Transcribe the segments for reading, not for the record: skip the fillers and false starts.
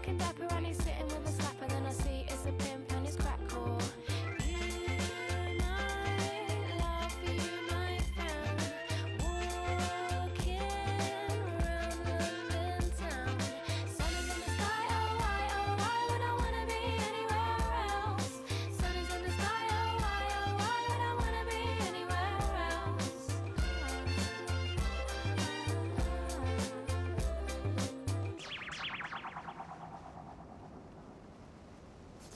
looking dapper and he's sitting with a slapper. Then I see it's a pimp and it's crack core.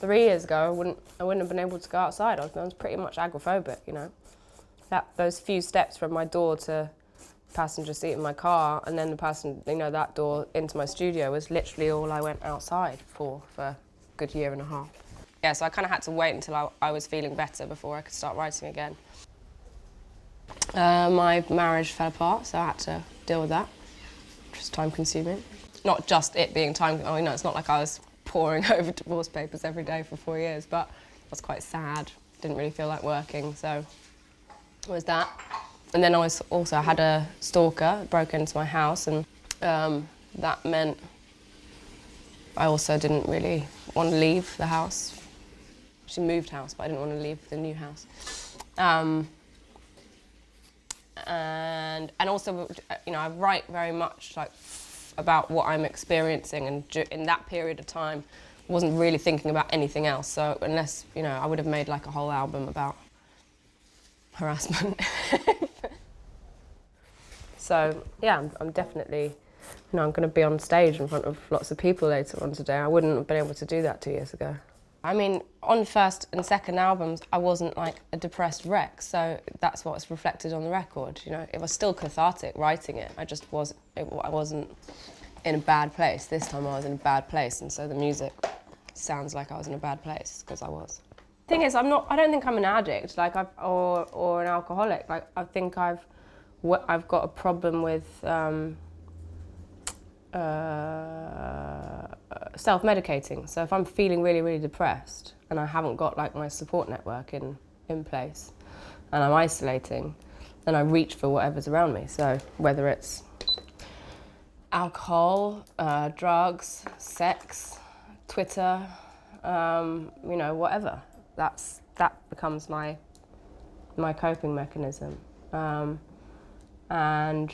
Three years ago, I wouldn't have been able to go outside. I was pretty much agoraphobic, you know. Those few steps from my door to passenger seat in my car, and then that door into my studio was literally all I went outside for a good year and a half. Yeah, so I kind of had to wait until I was feeling better before I could start writing again. My marriage fell apart, so I had to deal with that, which was time-consuming. Not just it being it's not like I was poring over divorce papers every day for 4 years, but I was quite sad, didn't really feel like working, so it was that. And then I had a stalker, broke into my house, and that meant I also didn't really want to leave the house. She moved house, but I didn't want to leave the new house. And also, you know, I write very much about what I'm experiencing, and in that period of time, wasn't really thinking about anything else. So unless, you know, I would have made like a whole album about harassment. So yeah, I'm definitely, you know, I'm going to be on stage in front of lots of people later on today. I wouldn't have been able to do that 2 years ago. I mean, on first and second albums, I wasn't like a depressed wreck, so that's what's reflected on the record. You know, it was still cathartic writing it. I wasn't in a bad place. This time I was in a bad place, and so the music sounds like I was in a bad place because I was. Thing is, I don't think I'm an addict, or an alcoholic. Like, I think I've got a problem with self-medicating. So if I'm feeling really, really depressed and I haven't got like my support network in place and I'm isolating, then I reach for whatever's around me. So whether it's alcohol, drugs, sex, Twitter, you know, whatever. That becomes my coping mechanism. And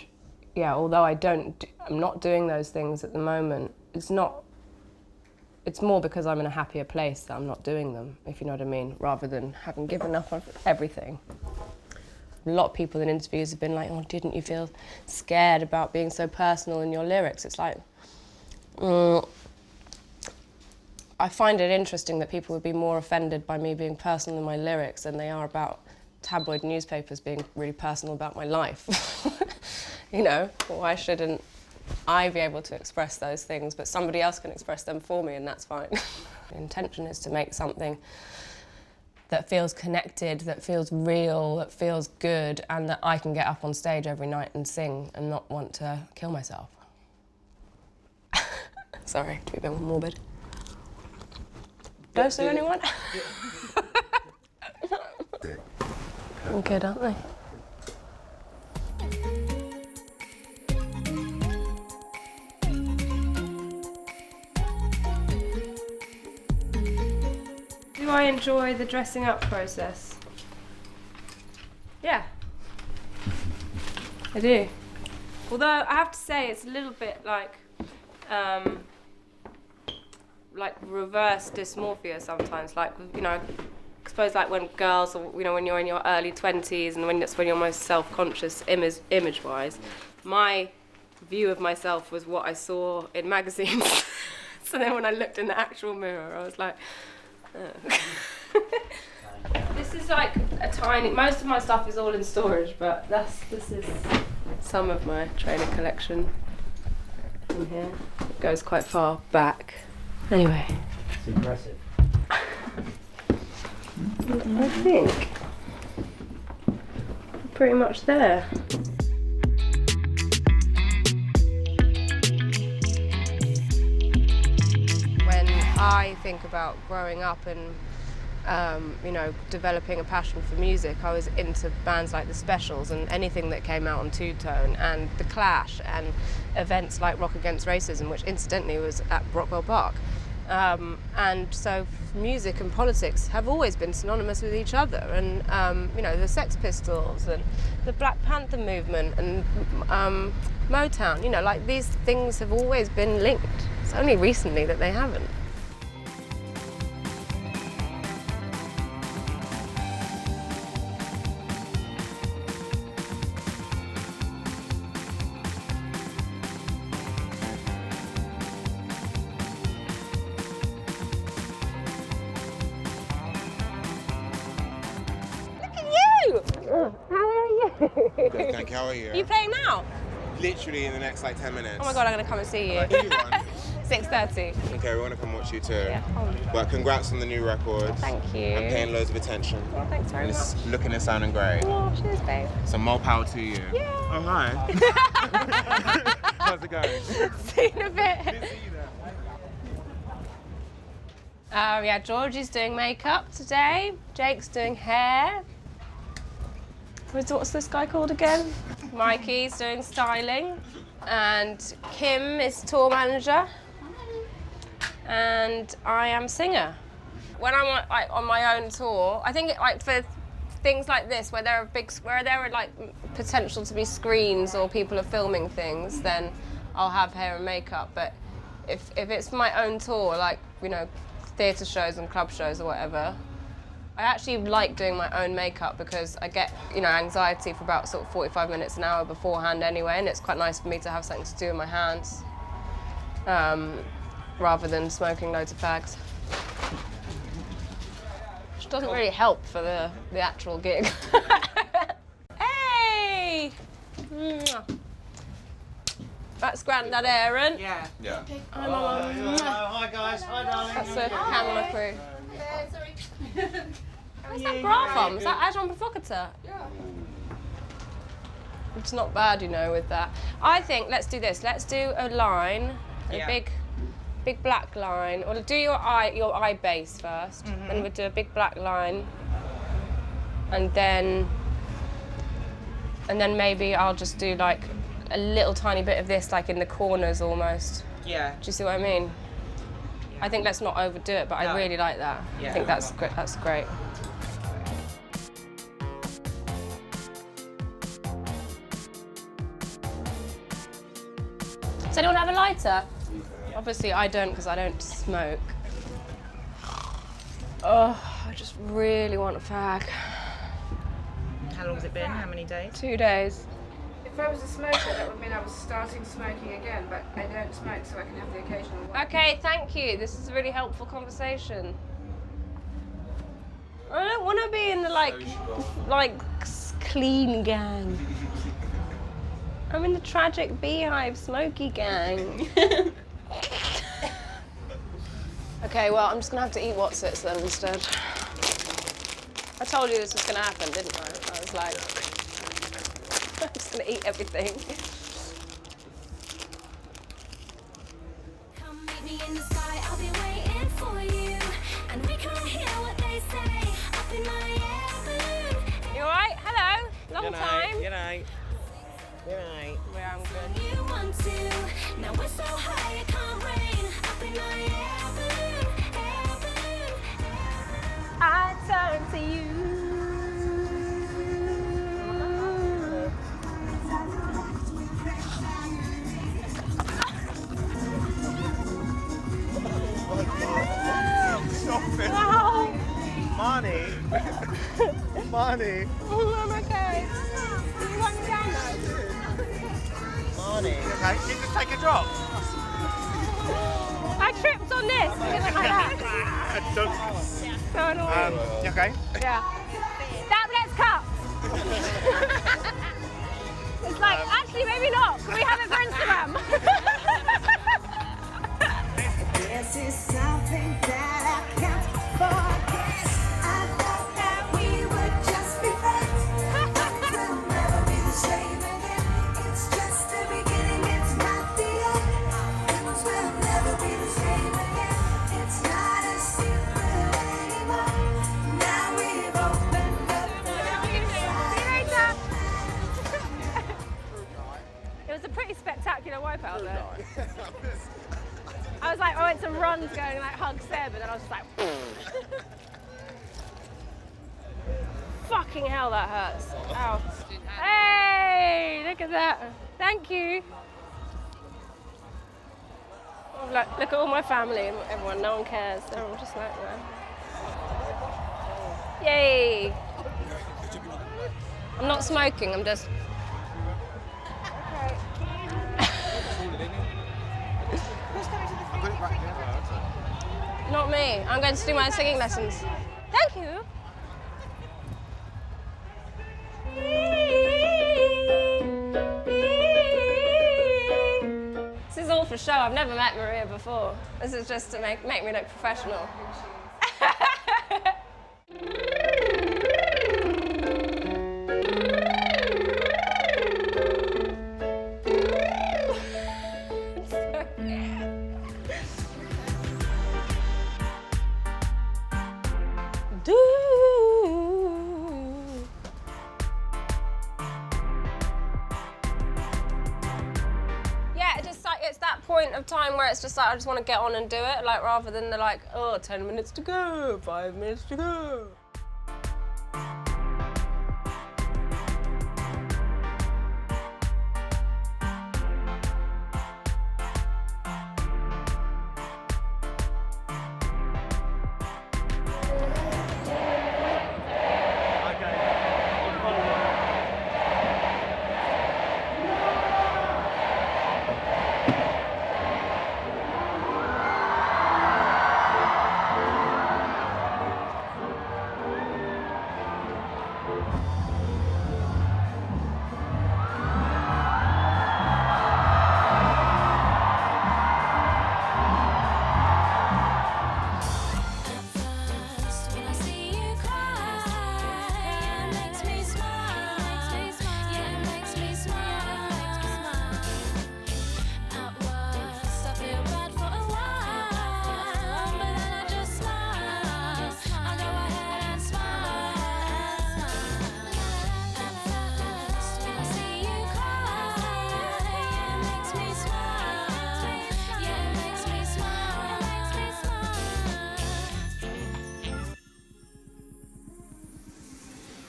yeah, although I'm not doing those things at the moment, it's more because I'm in a happier place that I'm not doing them, if you know what I mean, rather than having given up on everything. A lot of people in interviews have been like, oh, didn't you feel scared about being so personal in your lyrics? It's like, I find it interesting that people would be more offended by me being personal in my lyrics than they are about tabloid newspapers being really personal about my life. You know, why shouldn't I be able to express those things, but somebody else can express them for me, and that's fine. The intention is to make something that feels connected, that feels real, that feels good, and that I can get up on stage every night and sing and not want to kill myself. Sorry, to be a bit more morbid. Dose of anyone? All good, aren't they? Do I enjoy the dressing up process? Yeah, I do. Although I have to say it's a little bit like reverse dysmorphia sometimes. Like, you know, I suppose like when girls, or you know, when you're in your early 20s and when you're most self-conscious image-wise, my view of myself was what I saw in magazines. So then when I looked in the actual mirror, I was like, oh. This is like a tiny, most of my stuff is all in storage, but this is some of my trainer collection in here. It goes quite far back. Anyway. It's impressive. I think we're pretty much there. When I think about growing up and you know, developing a passion for music, I was into bands like the Specials and anything that came out on Two Tone and the Clash and events like Rock Against Racism, which incidentally was at Brockwell Park. And so music and politics have always been synonymous with each other, and you know, the Sex Pistols and the Black Panther movement and Motown, you know, like these things have always been linked. It's only recently that they haven't. Good, thank you. How are you? Are you playing now? Literally in the next like 10 minutes. Oh my god, I'm gonna come and see you. Who you want? 6:30. Okay, we want to come watch you too. Yeah. But congrats on the new record. Thank you. And paying loads of attention. Well, thanks very And much. it's looking and sounding great. Oh, cheers, babe. So more power to you. Yeah. Oh, hi. How's it going? See you in a bit. Didn't see you there. Yeah, Georgie's doing makeup today. Jake's doing hair. What's this guy called again? Mikey's doing styling. And Kim is tour manager. And I am singer. When I'm on my own tour, I think for things like this, where there are like potential to be screens or people are filming things, then I'll have hair and makeup. But if it's my own tour, like, you know, theatre shows and club shows or whatever, I actually like doing my own makeup because I get, you know, anxiety for about sort of 45 minutes, an hour beforehand anyway, and it's quite nice for me to have something to do with my hands rather than smoking loads of fags. Which doesn't really help for the actual gig. Hey! Mwah. That's Grandad Aaron. Yeah. Yeah. Hi, Mama. Mwah. Hi guys. Hi darling. That's the camera crew. Where's that bra from? Is that Agent Provocateur? Yeah. It's not bad, you know, with that. I think let's do this. Let's do a line, a big black line. Or do your eye base first. Then we'll do a big black line, and then maybe I'll just do like a little tiny bit of this, like in the corners almost. Yeah. Do you see what I mean? Yeah. I think let's not overdo it, but I really like that. Yeah. I think that's great. That's great. Does anyone have a lighter? Obviously I don't, because I don't smoke. Oh, I just really want a fag. How long has it been? How many days? 2 days. If I was a smoker, that would mean I was starting smoking again, but I don't smoke, so I can have the occasional one. Okay, thank you. This is a really helpful conversation. I don't want to be in the clean gang. I'm in the tragic beehive smoky gang. Okay, well, I'm just gonna have to eat Whatsits then instead. I told you this was gonna happen, didn't I? I was like, I'm just gonna eat everything. Come meet me in the sky, I'll be waiting for you. And we can hear what they say up in my air balloon. You alright? Hello? Long time. Good night. Good night. Yeah, I'm good. You want to. Now we're so high it can't rain. Up in my air balloon, air balloon. I turn to you. Wow. Marnie. Marnie. Oh, I'm okay. You want me down though? Marnie. Okay, you just take a drop. I tripped on this. It went like that. So annoying. You okay? Yeah. That, let's cut. It's like, actually, maybe not. Can we have it for Instagram? This is something that I can't forget. I thought that we would just be friends. We'll never be the same again. It's just the beginning, it's not the end. Things will never be the same again. It's not a secret anymore. I was like, I went to run to go and like hug Seb, and then I was just like, fucking hell, that hurts. Ow. Hey, look at that. Thank you. Oh, look at all my family and everyone. No one cares. They're all just like that. Yay. I'm not smoking. I'm just. Not me. I'm going to do my singing lessons. Thank you. This is all for show. I've never met Maria before. This is just to make me look professional. It's that point of time where it's just like I just want to get on and do it, like rather than the like, oh, 10 minutes to go, 5 minutes to go.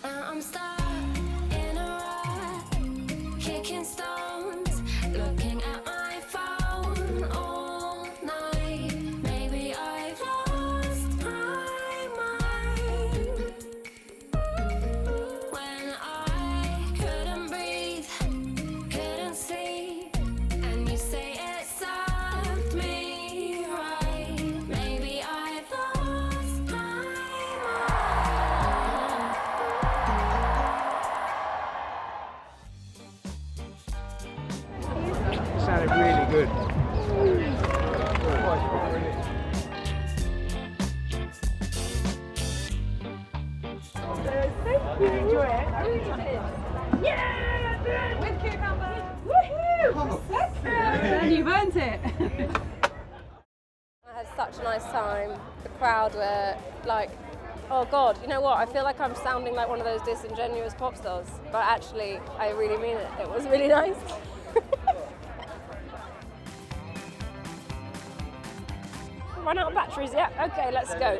I'm stuck in a rut, kicking stones, looking at my phone all night. Maybe I've lost my mind. When I couldn't breathe, couldn't sleep, and you say it served me right. Maybe I've lost my mind. Sounded really good. Thank you. Enjoy it. I really did. Yeah, I did. With cucumber. Woohoo! And you've earned it. I had such a nice time. The crowd were like, oh God, you know what? I feel like I'm sounding like one of those disingenuous pop stars, but actually, I really mean it. It was really nice. Run out of batteries, yeah? Okay, let's go.